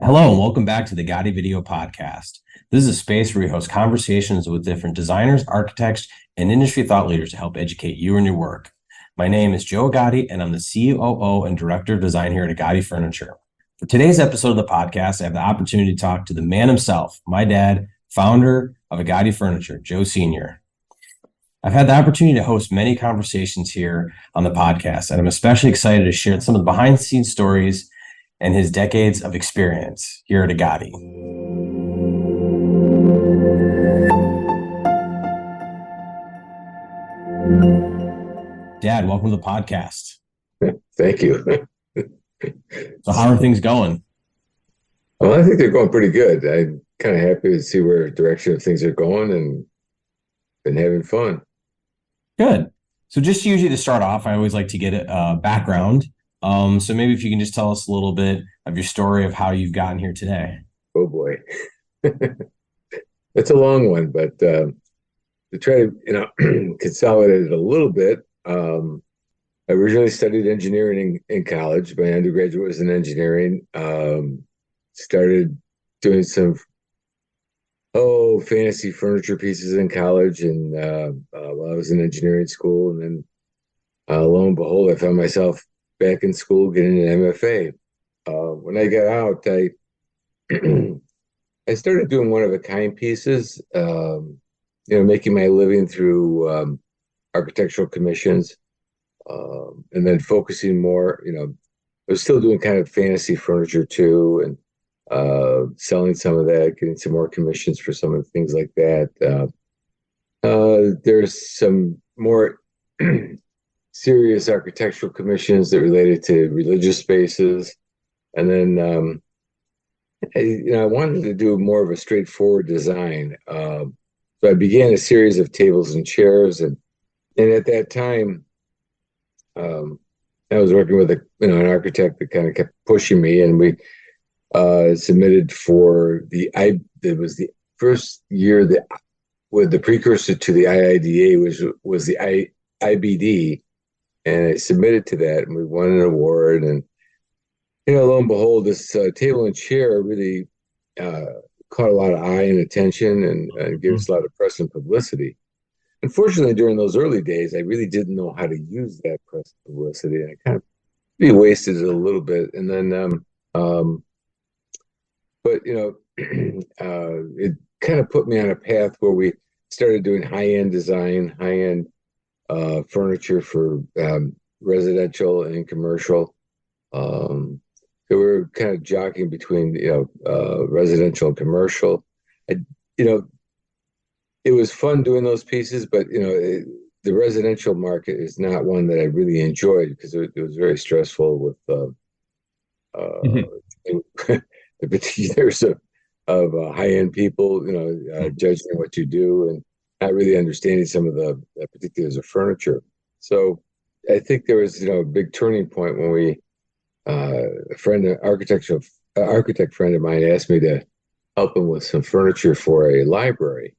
Hello and welcome back to the Agati Video Podcast. This is a space where we host conversations with different designers, architects, and industry thought leaders to help educate you in your work. My name is Joe Agati, and I'm the COO and Director of Design here at Agati Furniture. For today's episode of the podcast, I have the opportunity to talk to the man himself, my dad, founder of Agati Furniture, Joe Sr. I've had the opportunity to host many conversations here on the podcast, and I'm especially excited to share some of the behind-the-scenes stories and his decades of experience here at Agati. Dad, welcome to the podcast. Thank you. So how are things going? Well, I think they're going pretty good. I'm kind of happy to see where direction things are going and been having fun. Good. So just usually to start off, I always like to get a background. So maybe if you can just tell us a little bit of your story of how you've gotten here today. Oh boy. It's a long one, but to try to consolidate it a little bit, I originally studied engineering in college. My undergraduate was in engineering. Started doing some fancy furniture pieces in college and while I was in engineering school, and then lo and behold, I found myself back in school getting an MFA. When I got out, I I started doing one-of-a-kind pieces, making my living through architectural commissions, and then focusing more, I was still doing kind of fantasy furniture too, and selling some of that, getting some more commissions for some of the things like that. There's some more serious architectural commissions that related to religious spaces. And then I wanted to do more of a straightforward design. So I began a series of tables and chairs. And at that time, I was working with an architect that kind of kept pushing me, and we submitted for it was the first year that with the precursor to the IIDA, which was the IBD. And I submitted to that, and we won an award. And lo and behold, this table and chair really caught a lot of eye and attention, and gave us a lot of press and publicity. Unfortunately, during those early days, I really didn't know how to use that press and publicity, and I kind of maybe wasted it a little bit. And then, but it kind of put me on a path where we started doing high-end design, high-end furniture for residential and commercial. So we were kind of jockeying between residential and commercial. It was fun doing those pieces, but the residential market is not one that I really enjoyed because it was very stressful with the particulars of high-end people, judging what you do and not really understanding some of the particulars of furniture. So I think there was, a big turning point when we, an architect friend of mine asked me to help him with some furniture for a library.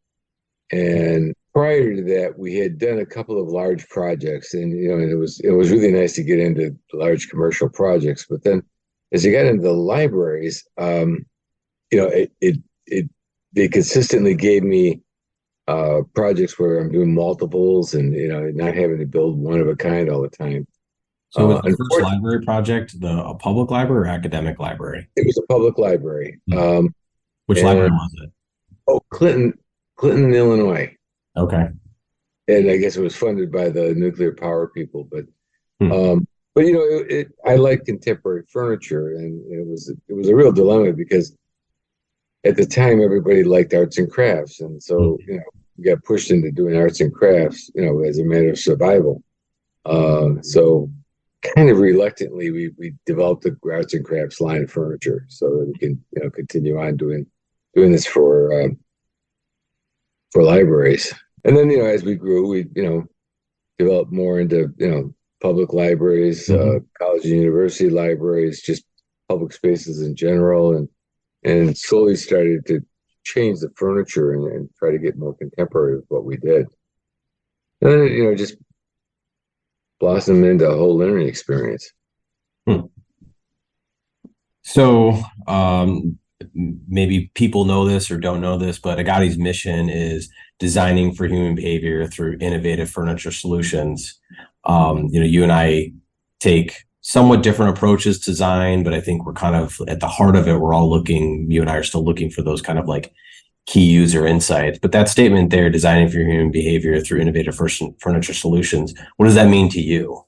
And prior to that, we had done a couple of large projects, and it was really nice to get into large commercial projects. But then, as you got into the libraries, they consistently gave me projects where I'm doing multiples and not having to build one of a kind all the time. So was the first library project a public library or academic library? It was a public library. Which library was it? Oh, Clinton, Illinois. Okay. And I guess it was funded by the nuclear power people, but I like contemporary furniture, and it was a real dilemma because at the time everybody liked arts and crafts, and so we got pushed into doing arts and crafts, as a matter of survival. So kind of reluctantly, we developed the arts and crafts line of furniture so that we can continue on doing this for libraries. And then as we grew, we developed more into public libraries, college and university libraries, just public spaces in general, and slowly started to change the furniture and try to get more contemporary with what we did. And then, just blossomed into a whole learning experience. So, maybe people know this or don't know this, but Agati's mission is designing for human behavior through innovative furniture solutions. You and I take somewhat different approaches to design, but I think we're kind of at the heart of it. We're all looking, you and I are still looking for those kind of like key user insights. But that statement there, designing for human behavior through innovative furniture solutions, what does that mean to you?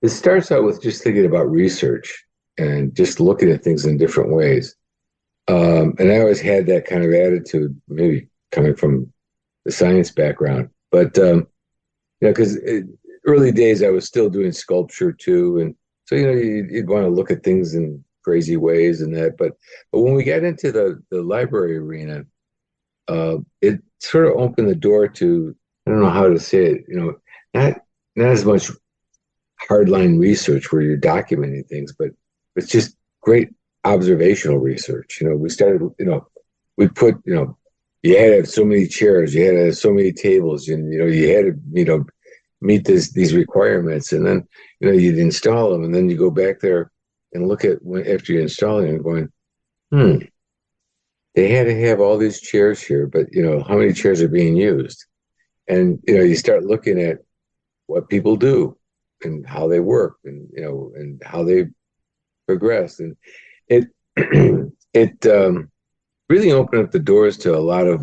It starts out with just thinking about research and just looking at things in different ways. And I always had that kind of attitude, maybe coming from the science background. But because early days I was still doing sculpture too, and so you'd want to look at things in crazy ways and that. But when we got into the library arena, it sort of opened the door to, I don't know how to say it, not as much hardline research where you're documenting things, but it's just great observational research. We started, we put, you had to have so many chairs, you had to have so many tables, and you had to, meet these requirements, and then you'd install them, and then you go back there and look at after you install them and going, they had to have all these chairs here, but how many chairs are being used? And you start looking at what people do and how they work, and and how they progress, and it it really opened up the doors to a lot of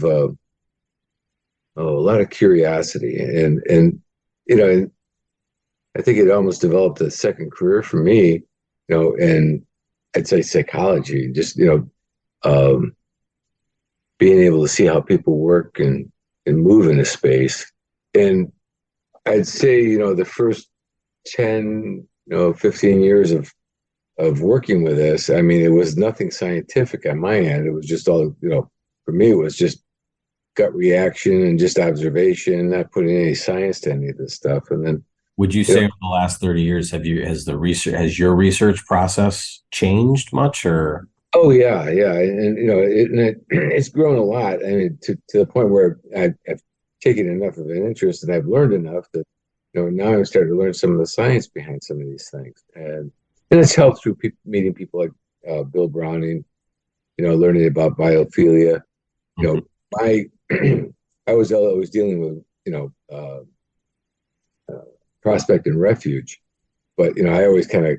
curiosity, and I think it almost developed a second career for me, and I'd say psychology, just um, being able to see how people work and move in a space. And I'd say the first 10 15 years of working with this, I mean, it was nothing scientific on my end. It was just all, for me, it was just gut reaction and just observation, not putting any science to any of this stuff. And then, Would you say over the last 30 years, has your research process changed much or? oh yeah, yeah. And, it's grown a lot. I mean, to the point where I've taken enough of an interest and I've learned enough that, now I'm starting to learn some of the science behind some of these things. And it's helped through meeting people like Bill Browning, learning about biophilia. My I was always dealing with prospect and refuge, but I always kind of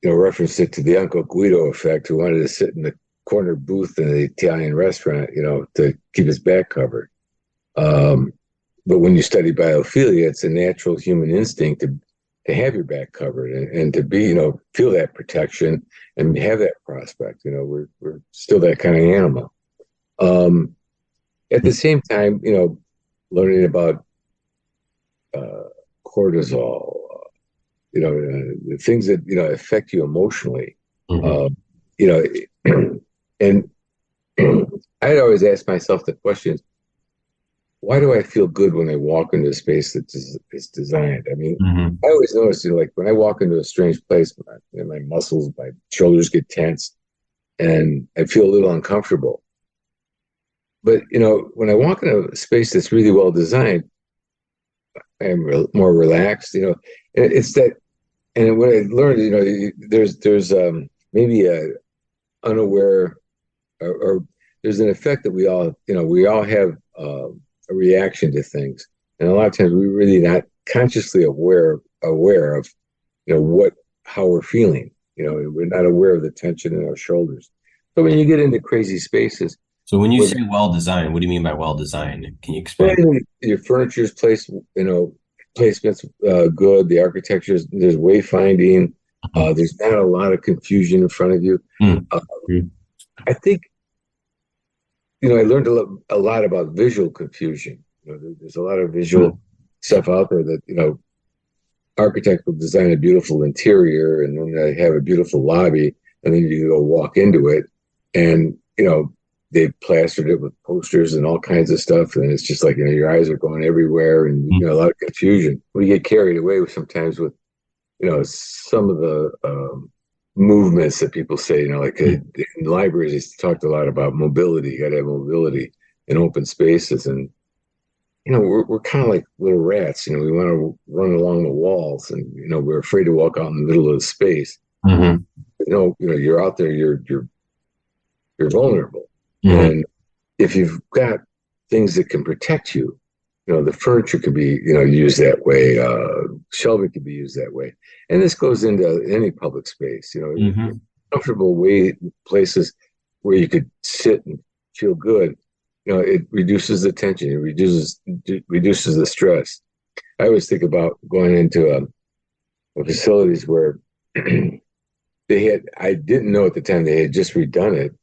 referenced it to the Uncle Guido effect, who wanted to sit in the corner booth in the Italian restaurant, to keep his back covered. But when you study biophilia, it's a natural human instinct to have your back covered and to be, feel that protection and have that prospect. We're still that kind of animal. At the same time, learning about cortisol, the things that affect you emotionally. Mhm. You know, and I'd always ask myself the question: why do I feel good when I walk into a space that is designed? I mean, Mhm. I always notice, like when I walk into a strange place, my muscles, my shoulders get tense, and I feel a little uncomfortable. But when I walk into a space that's really well designed, I'm more relaxed. It's that. And what I learned, there's maybe a unaware, or there's an effect that we all have a reaction to things, and a lot of times we're really not consciously aware of how we're feeling. We're not aware of the tension in our shoulders. So when you get into crazy spaces, So when you where say well designed, what do you mean by well designed? Can you expand? well, your furniture's placed, placement's good. The architecture's, there's wayfinding. Mhm. There's not a lot of confusion in front of you. Mhm. Uh, I think I learned a lot about visual confusion. There's a lot of visual stuff out there that architects will design a beautiful interior, and then they have a beautiful lobby, and then you go walk into it, and they've plastered it with posters and all kinds of stuff, and it's just like your eyes are going everywhere, and a lot of confusion. We get carried away sometimes with some of the movements that people say. Like in libraries, they talked a lot about mobility. You got to have mobility in open spaces, and we're kind of like little rats. We want to run along the walls, and we're afraid to walk out in the middle of the space. Mhm. no, you're out there, you're vulnerable. Mhm. And if you've got things that can protect you, the furniture could be, used that way. Shelving could be used that way. And this goes into any public space, Mhm. comfortable places where you could sit and feel good. It reduces the tension. It reduces the stress. I always think about going into facilities where I didn't know at the time they had just redone it.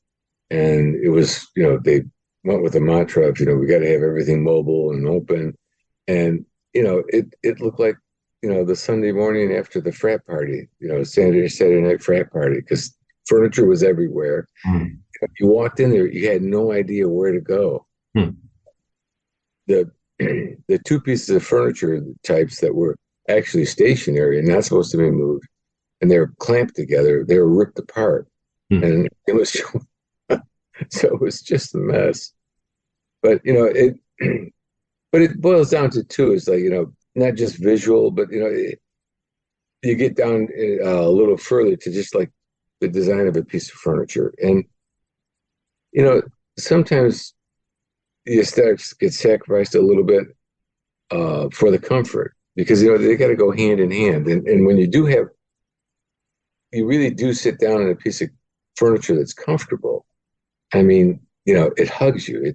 And it was, they went with the mantra of, we got to have everything mobile and open. And, it looked like, the Sunday morning after the frat party, Saturday night frat party, because furniture was everywhere. Mhm. If you walked in there, you had no idea where to go. Mhm. The the two pieces of furniture types that were actually stationary and not supposed to be moved, and they were clamped together, they were ripped apart. Mhm. And it was so it was just a mess. But but it boils down to two is like, not just visual, but you get down a little further to just like the design of a piece of furniture. And you know sometimes the aesthetics get sacrificed a little bit for the comfort, because they got to go hand in hand. And when you really do sit down in a piece of furniture that's comfortable. I mean, it hugs you.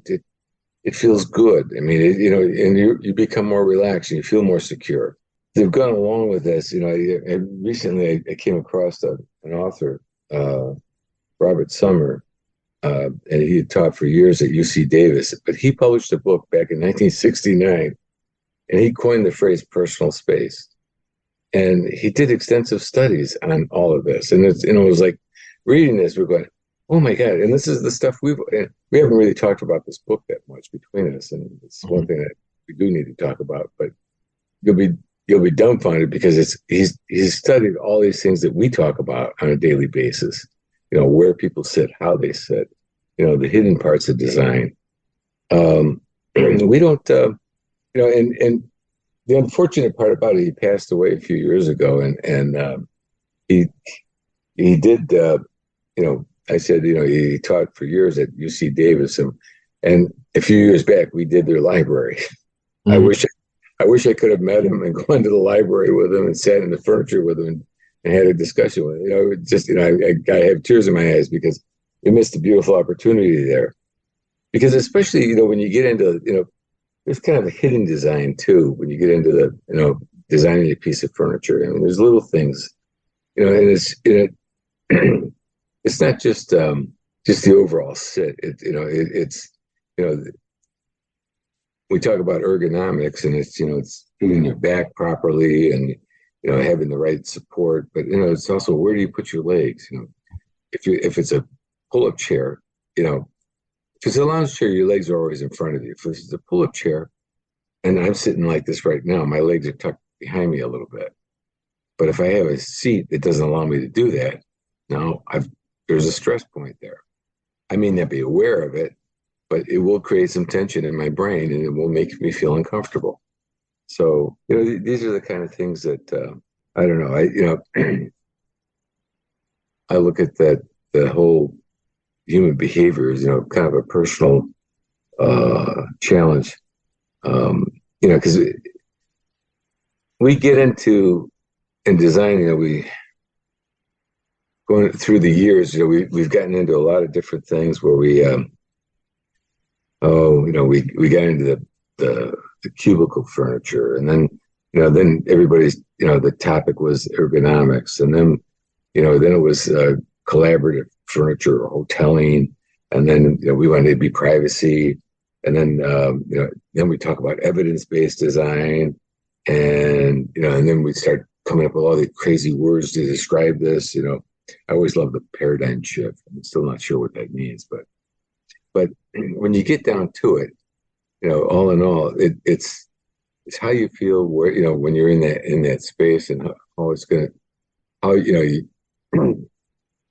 It feels good. I mean, and you become more relaxed and you feel more secure. They've gone along with this. And recently I came across an author, Robert Summer, and he had taught for years at UC Davis, but he published a book back in 1969, and he coined the phrase personal space. And he did extensive studies on all of this. And it was like reading this, we're going, oh my God. And this is the stuff we haven't really talked about this book that much between us. And it's one thing that we do need to talk about, but you'll be dumbfounded because he's studied all these things that we talk about on a daily basis, where people sit, how they sit, the hidden parts of design. We don't, and the unfortunate part about it, he passed away a few years ago, and he he did. I said, he taught for years at UC Davis, and a few years back we did their library. I Mhm. wish I wish I could have met him and gone to the library with him and sat in the furniture with him and had a discussion with him. I have tears in my eyes because we missed a beautiful opportunity there. Because especially, when you get into, there's kind of a hidden design too when you get into the designing a piece of furniture. I mean, there's little things, and it's not just the overall sit. It's you know we talk about ergonomics, and it's doing your back properly and having the right support, but it's also where do you put your legs. If it's a pull-up chair, if it's a lounge chair, your legs are always in front of you. If it's a pull-up chair, and I'm sitting like this right now, my legs are tucked behind me a little bit. But if I have a seat that doesn't allow me to do that, now there's a stress point there. I may not be aware of it, but it will create some tension in my brain, and it will make me feel uncomfortable. So these are the kind of things that I don't know. I look at that the whole human behavior is kind of a personal challenge. Because we get into in design, we going through the years, we've gotten into a lot of different things where we we got into the cubicle furniture, and then everybody's the topic was ergonomics, and then then it was collaborative furniture or hoteling, and then we wanted to be privacy, and then then we talk about evidence-based design, and and then we start coming up with all these crazy words to describe this. I always love the paradigm shift. I'm still not sure what that means, but when you get down to it, all in all, it's how you feel where when you're in that space, and how it's gonna how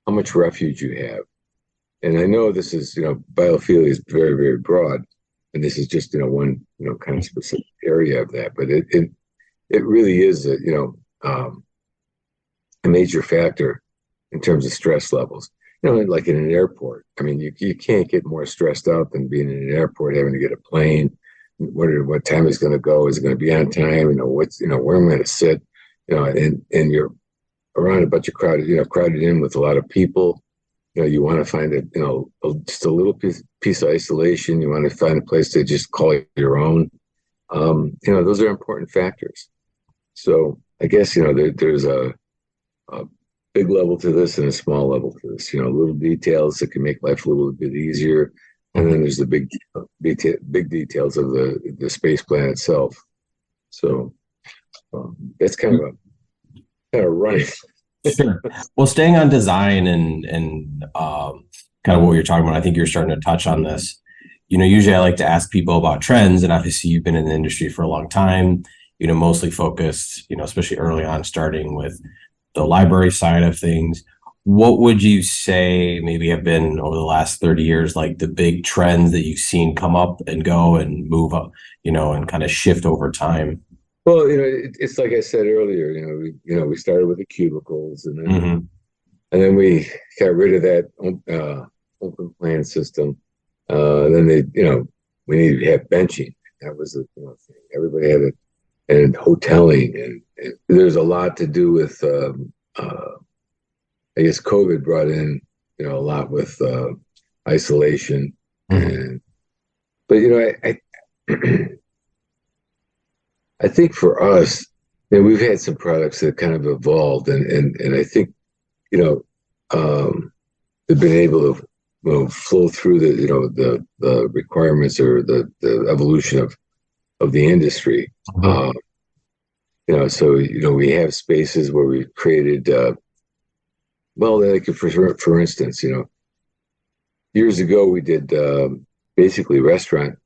how much refuge you have. And I know this is biophilia is very, very broad, and this is just one kind of specific area of that, but it really is a major factor in terms of stress levels. You know, like in an airport. I mean, you can't get more stressed out than being in an airport, having to get a plane. What time is going to go? Is it going to be on time? You know, where I'm going to sit? You know, and you're around a bunch of crowded in with a lot of people. You know, you want to find just a little piece of isolation. You want to find a place to just call it your own. You know, those are important factors. So I guess, you know, there's a big level to this and a small level to this, you know, little details that can make life a little bit easier. And then there's the big details of the space plan itself. So that's kind of running. Sure. Well, staying on design and kind of what you're talking about, I think you're starting to touch on this. You know, usually I like to ask people about trends, and obviously you've been in the industry for a long time, you know, mostly focused, you know, especially early on, starting with the library side of things. What would you say maybe have been over the last 30 years, like the big trends that you've seen come up and go and move up, you know, and kind of shift over time? Well, you know, it's like I said earlier, we started with the cubicles and then we got rid of that open plan system. Then we needed to have benching. That was the thing. Everybody had it, and hoteling, and there's a lot to do with. I guess COVID brought in a lot with isolation, but I think for us, we've had some products that kind of evolved, and I think they've been able to flow through the requirements or the evolution of the industry. So we have spaces where we've created. Like for instance, years ago we did basically restaurant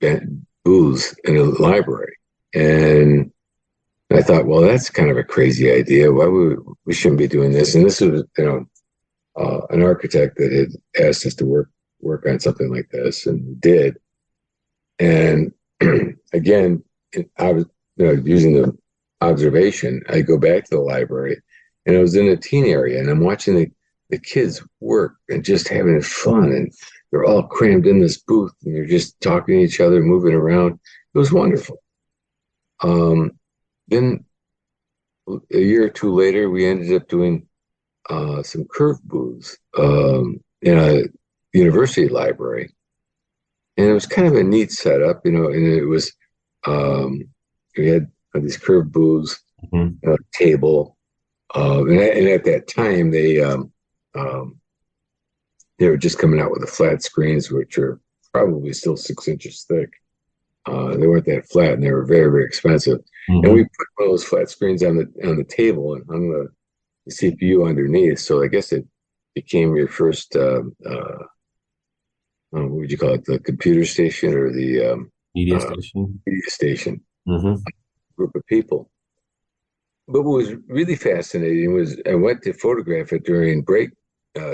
booths in a library, and I thought, well, that's kind of a crazy idea. We shouldn't be doing this? And this was an architect that had asked us to work on something like this, and we did. And again, I was using the observation. I go back to the library, and I was in a teen area, and I'm watching the kids work and just having fun, and they're all crammed in this booth, and they're just talking to each other, moving around. It was wonderful. Then a year or two later, we ended up doing some curved booths in a university library, and it was kind of a neat setup, and it was we had these curved booths, table, and at that time they were just coming out with the flat screens, which are probably still 6 inches thick. They weren't that flat, and they were very, very expensive. And we put one of those flat screens on the table and hung the CPU underneath. So I guess it became your first what would you call it? The computer station or the media station? Media station. Group of people. But what was really fascinating was I went to photograph it during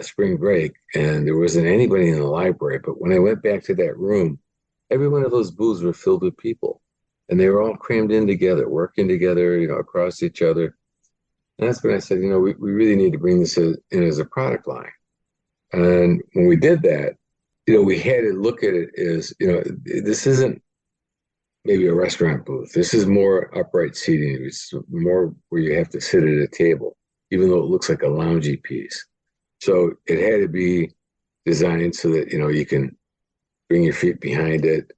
spring break, and there wasn't anybody in the library. But when I went back to that room, every one of those booths were filled with people, and they were all crammed in together, working together, across each other. And that's when I said, we really need to bring this in as a product line. And when we did that, we had to look at it as, this isn't maybe a restaurant booth. This is more upright seating. It's more where you have to sit at a table, even though it looks like a loungy piece. So it had to be designed so that, you can bring your feet behind it,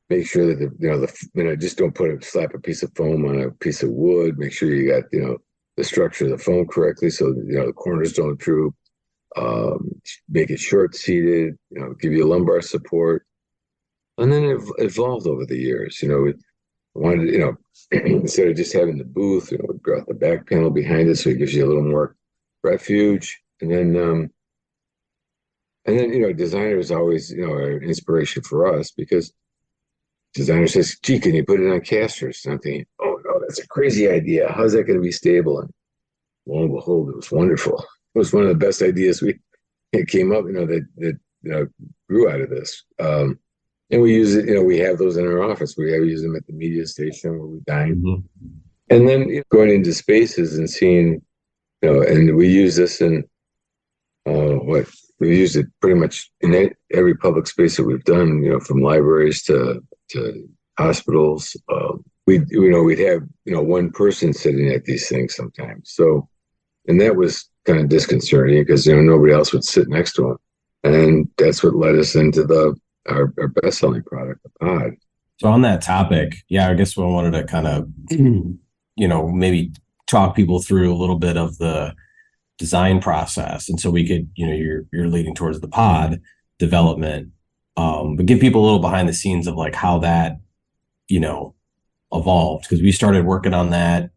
make sure that just don't slap a piece of foam on a piece of wood. Make sure you got, the structure of the foam correctly so that, the corners don't droop. Make it short seated, give you lumbar support. And then it evolved over the years. We wanted, instead of just having the booth, we brought the back panel behind it so it gives you a little more refuge. And then designer is always, an inspiration for us, because designer says, gee, can you put it on casters? And I'm thinking, oh no, that's a crazy idea. How's that going to be stable? And lo and behold, it was wonderful. It was one of the best ideas it came up, that grew out of this. And we use it, we have those in our office. We use them at the media station where we dine. And then going into spaces and seeing, and we use this in what we used it pretty much in every public space that we've done, from libraries to hospitals. We'd have, one person sitting at these things sometimes. So, and that was kind of disconcerting because, nobody else would sit next to him. And that's what led us into our best-selling product, the pod. So on that topic, yeah, I guess we wanted to kind of, maybe talk people through a little bit of the design process. And so we could, you're leading towards the pod development, but give people a little behind the scenes of like how that, evolved. Because we started working on that,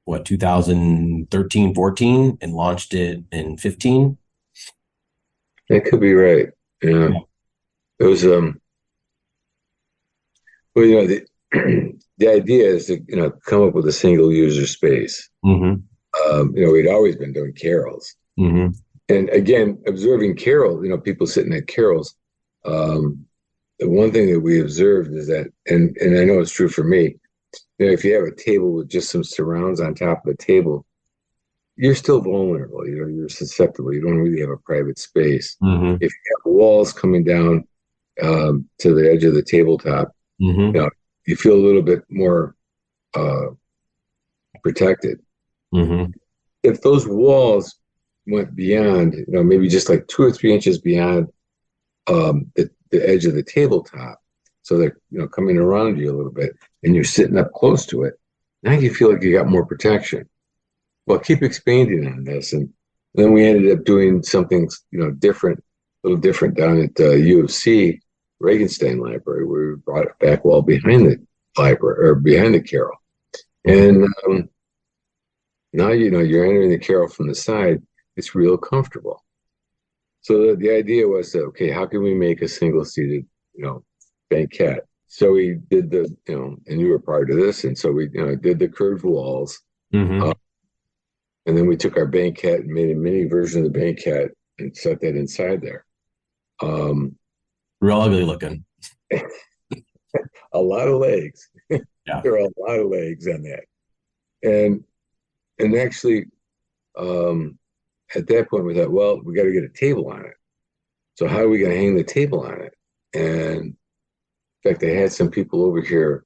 2013, 14, and launched it in 15. That could be right. Yeah. It was, well, the idea is to, come up with a single user space. Mm-hmm. We'd always been doing carols. Mm-hmm. And again, observing carol, people sitting at carols. The one thing that we observed is that, and I know it's true for me, if you have a table with just some surrounds on top of the table, you're still vulnerable. You're susceptible. You don't really have a private space. Mm-hmm. If you have walls coming down to the edge of the tabletop, Mm-hmm. You feel a little bit more protected. Mm-hmm. If those walls went beyond, maybe just like 2 or 3 inches beyond the edge of the tabletop, so they're coming around you a little bit, and you're sitting up close to it, now you feel like you got more protection. Well, keep expanding on this, and then we ended up doing something different, a little different down at U of C Regenstein Library, where we brought a back wall behind the library or behind the carol, and now you're entering the carol from the side. It's real comfortable. So the idea was that, okay, how can we make a single seated banquette? So we did and you were part of this, and so we did the curved walls, Mm-hmm. and then we took our banquette and made a mini version of the banquette and set that inside there. Real ugly looking. A lot of legs. Yeah. There are a lot of legs on that, and actually, at that point we thought, well, we got to get a table on it. So how are we going to hang the table on it? And in fact, I had some people over here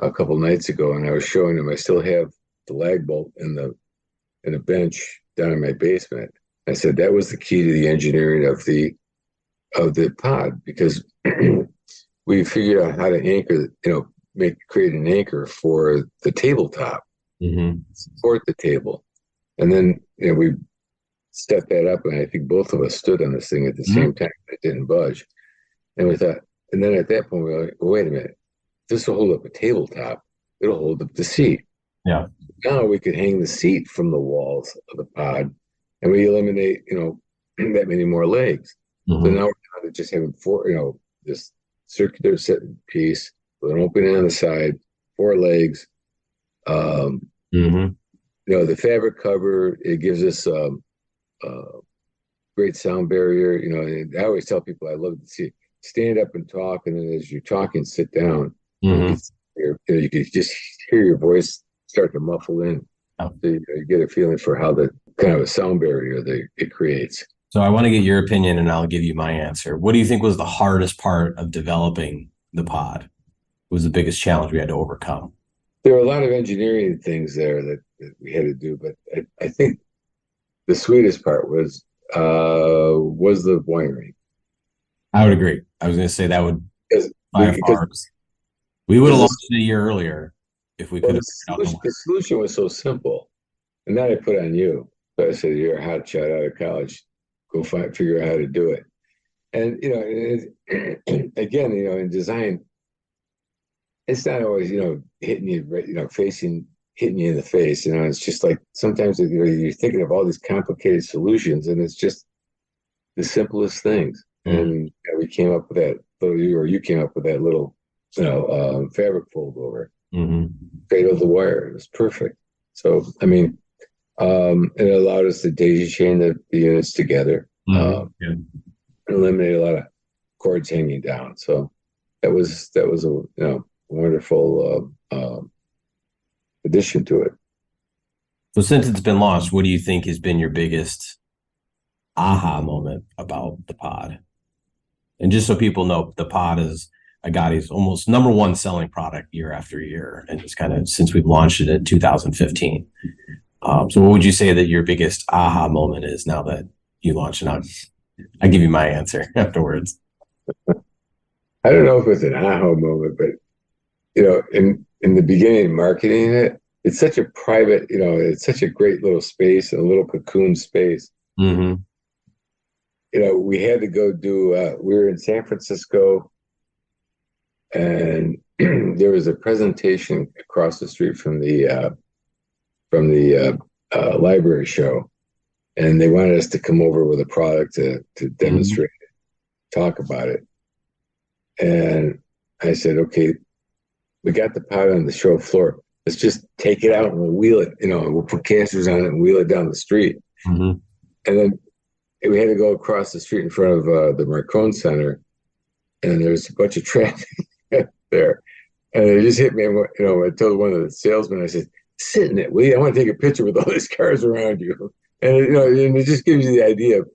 a couple nights ago, and I was showing them. I still have the lag bolt in a bench down in my basement. I said that was the key to the engineering of the pod, because we figured out how to anchor, create an anchor for the tabletop, Mm-hmm. support the table, and then we set that up, and I think both of us stood on this thing at the same time. It didn't budge, and we thought, and then at that point we were like, well, wait a minute, this will hold up a tabletop. It'll hold up the seat. Yeah. Now we could hang the seat from the walls of the pod, and we eliminate, that many more legs. Mm-hmm. So now we're down to just having four, this circular sitting piece with an opening on the side, 4 legs. Mm-hmm. The fabric cover, it gives us great sound barrier. And I always tell people I love to see stand up and talk, and then as you're talking, sit down. Mm-hmm. You can just hear your voice start to muffle in. Oh. So you get a feeling for how the kind of a sound barrier that it creates. So I want to get your opinion, and I'll give you my answer. What do you think was the hardest part of developing the pod? What was the biggest challenge we had to overcome? There were a lot of engineering things there that we had to do, but I think the sweetest part was the wiring. I would agree. I was going to say that would Because we would have launched it a year earlier if we could have. The solution was so simple, and then I put on you. So I said, "You're a hot shot out of college. Go figure out how to do it." And again, in design, it's not always hitting you hitting you in the face. It's just like sometimes you're thinking of all these complicated solutions, and it's just the simplest things. Mm-hmm. And we came up with that little, you came up with that little, fabric fold over, mm-hmm. cradle the wire. It was perfect. So I mean, it allowed us to daisy chain the units together, and eliminate a lot of cords hanging down. So that was a wonderful addition to it. So since it's been launched, what do you think has been your biggest aha moment about the pod? And just so people know, the pod is Agati's almost number one selling product year after year. And it's kind of since we've launched it in 2015. So what would you say that your biggest aha moment is now that you launched it? I'll give you my answer afterwards. I don't know if it's an aha moment, but in the beginning, marketing it, it's such a private, it's such a great little space, a little cocoon space. Mm-hmm. We had to go do. We were in San Francisco, and there was a presentation across the street from the library show, and they wanted us to come over with a product to demonstrate it, talk about it. And I said, okay, we got the pod on the show floor. Let's just take it out and we'll wheel it. We'll put casters on it and wheel it down the street. Mm-hmm. And then we had to go across the street in front of the Marcone Center, and there's a bunch of traffic there. And it just hit me. I told one of the salesmen, I said, "Sit in it, will you? I want to take a picture with all these cars around you." And and it just gives you the idea of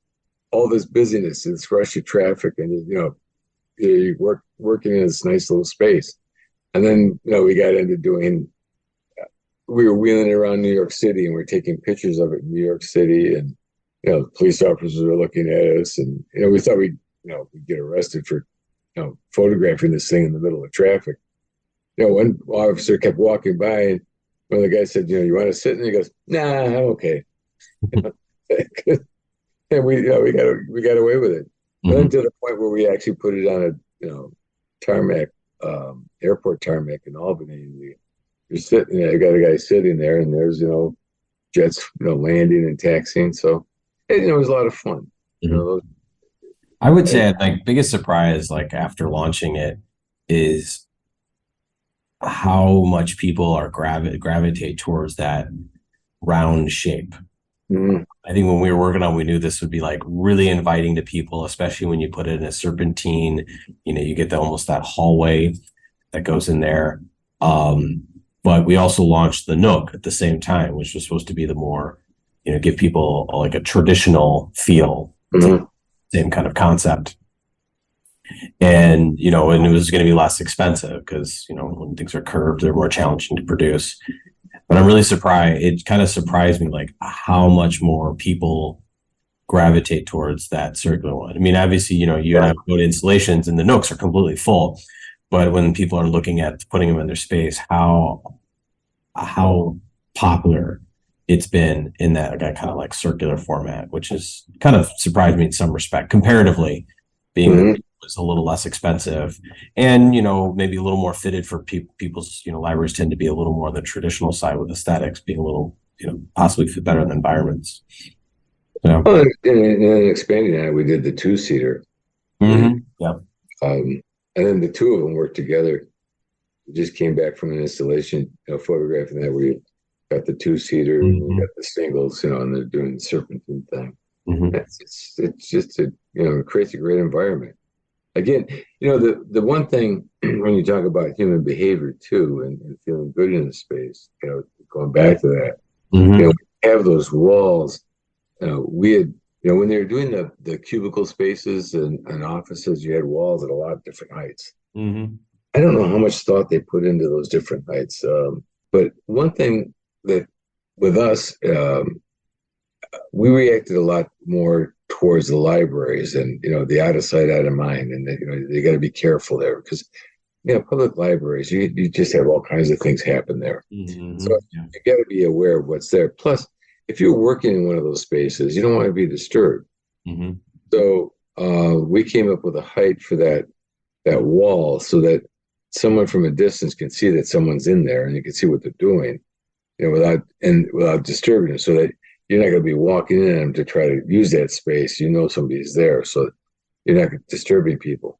all this busyness, this rush of traffic, and you're working in this nice little space. And then we got into we were wheeling it around New York City, and we're taking pictures of it in New York City, and the police officers were looking at us, and we thought we'd get arrested for photographing this thing in the middle of traffic. One officer kept walking by, and one of the guys said, "You want to sit?" And he goes, "Nah, I'm okay." And we got away with it. Mm-hmm. Then to the point where we actually put it on a tarmac, airport tarmac in Albany. You're sitting there, I got a guy sitting there, and there's jets landing and taxiing. So it was a lot of fun. Mm-hmm. I would say biggest surprise after launching it is how much people are gravitate towards that round shape. Mm-hmm. I think when we were working on, we knew this would be really inviting to people, especially when you put it in a serpentine. You get almost that hallway that goes in there. But we also launched the Nook at the same time, which was supposed to be the more, give people a traditional feel. Mm-hmm. Same kind of concept. And, and it was going to be less expensive because, when things are curved, they're more challenging to produce. But I'm really surprised. It kind of surprised me, how much more people gravitate towards that circular one. I mean, obviously, you and I have go to installations and the Nooks are completely full. But when people are looking at putting them in their space, how popular it's been in that kind of circular format, which is kind of surprised me in some respect, comparatively, being that it was a little less expensive and, maybe a little more fitted for people's, libraries tend to be a little more on the traditional side with aesthetics being a little, possibly fit better in environments. Well, and expanding that, we did the 2-seater. Mm-hmm. Yeah. And then the two of them worked together. We just came back from an installation, photographing that. We got the 2-seater, and we got the singles, and they're doing the serpentine thing. Mm-hmm. It's just it creates a great environment. Again, the one thing when you talk about human behavior too, and feeling good in the space, going back to that, we have those walls. We had, when they were doing the cubicle spaces and offices, you had walls at a lot of different heights. Mm-hmm. I don't know how much thought they put into those different heights. But one thing that with us, we reacted a lot more towards the libraries and, the out of sight, out of mind. And, they got to be careful there because, public libraries, you just have all kinds of things happen there. Mm-hmm. So you got to be aware of what's there. Plus, if you're working in one of those spaces, you don't want to be disturbed. Mm-hmm. So we came up with a height for that wall so that someone from a distance can see that someone's in there and you can see what they're doing, without disturbing them, so that you're not going to be walking in them to try to use that space. Somebody's there, so you're not disturbing people.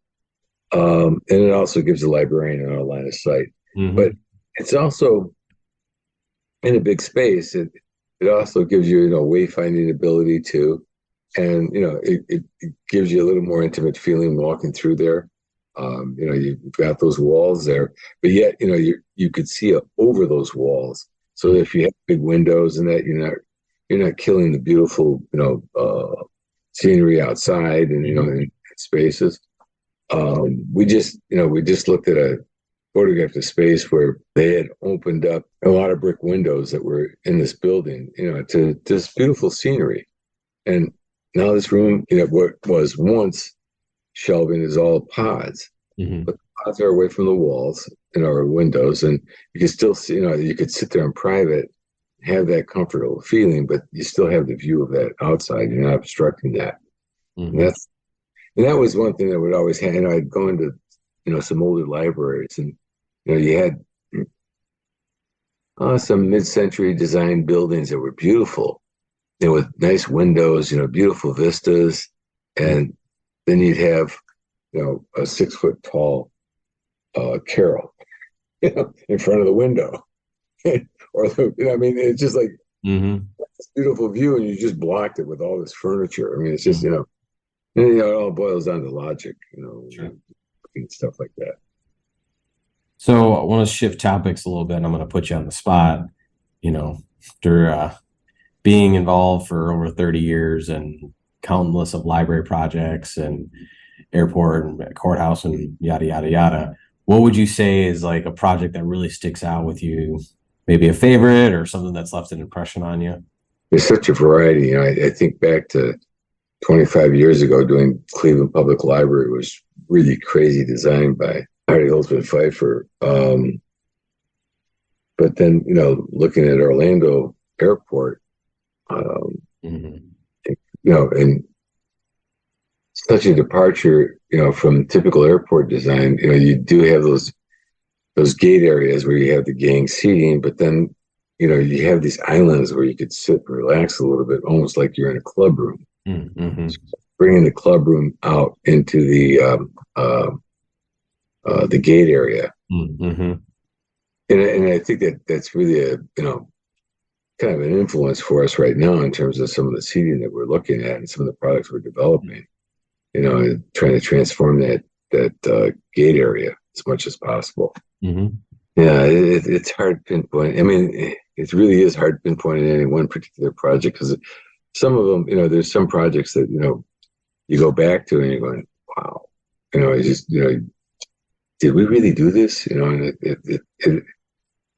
And it also gives the librarian an line of sight. Mm-hmm. But it's also in a big space. It also gives you, wayfinding ability too. And, it gives you a little more intimate feeling walking through there. You've got those walls there, but yet, you could see over those walls. So if you have big windows and that, you're not killing the beautiful, scenery outside and in spaces. We just looked at a photographed a space where they had opened up a lot of brick windows that were in this building, to this beautiful scenery. And now this room, what was once shelving is all pods, but the pods are away from the walls and our windows, and you can still see, you could sit there in private, have that comfortable feeling, but you still have the view of that outside. You're not obstructing that. And that was one thing that would always happen. I'd go into, some older libraries, and you had some mid-century design buildings that were beautiful, with nice windows, beautiful vistas, and then you'd have, a 6-foot tall carrel, in front of the window, or it's just like this beautiful view, and you just blocked it with all this furniture. I mean, it's just it all boils down to logic, Sure. and stuff like that. So I want to shift topics a little bit. I'm going to put you on the spot. After being involved for over 30 years and countless of library projects and airport and courthouse and yada, yada, yada, what would you say is like a project that really sticks out with you? Maybe a favorite or something that's left an impression on you? There's such a variety. I think back to 25 years ago doing Cleveland Public Library was really crazy design by Hardy Holtzman Pfeiffer. But then, looking at Orlando Airport, and such a departure, from typical airport design. You do have those gate areas where you have the gang seating, but then, you have these islands where you could sit and relax a little bit, almost like you're in a club room. Bringing the club room out into the gate area. And I think that's really a kind of an influence for us right now in terms of some of the seating that we're looking at and some of the products we're developing. Trying to transform that gate area as much as possible. Yeah, it's hard to pinpoint. I mean, it really is hard to pinpoint any one particular project, because some of them, there's some projects that you go back to and you're going, wow, it's just did we really do this? And it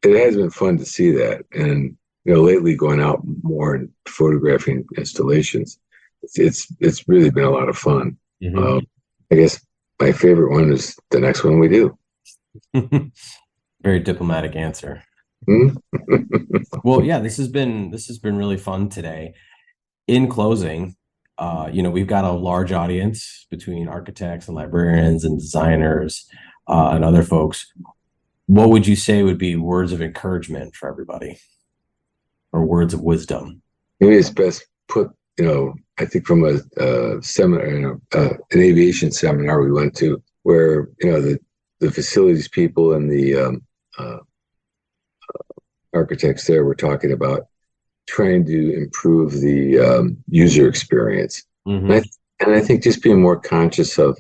has been fun to see that. And lately going out more and photographing installations, it's really been a lot of fun. I guess my favorite one is the next one we do. Very diplomatic answer. Well, yeah, this has been really fun today. In closing, we've got a large audience between architects and librarians and designers and other folks. What would you say would be words of encouragement for everybody, or words of wisdom? Maybe it's best put, I think from a seminar, an aviation seminar we went to, where the facilities people and the architects there were talking about trying to improve the user experience. And I think just being more conscious of,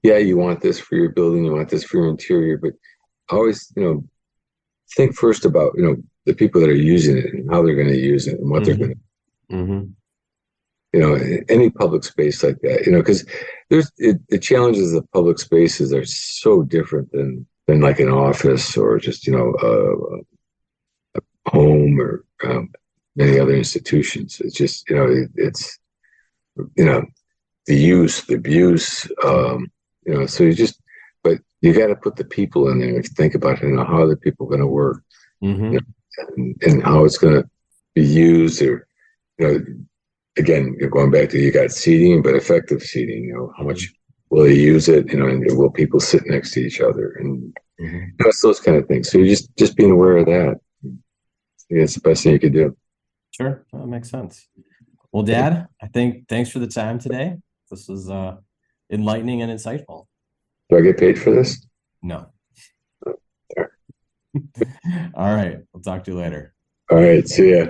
you want this for your building, you want this for your interior, but always, think first about, the people that are using it and how they're going to use it and what they're going to any public space like that, because the challenges of public spaces are so different than like an office or just, a home or many other institutions. It's just, it's, the use, the abuse, so but you got to put the people in there and think about, how are the people going to work, and how it's going to be used, or, again, you're going back to, you got seating, but effective seating, how much will they use it, and will people sit next to each other, and it's those kind of things. So you just being aware of that. It's the best thing you could do. Sure. That makes sense. Well, Dad, I think thanks for the time today. This was enlightening and insightful. Do I get paid for this? No. All right. We'll talk to you later. All right. See ya.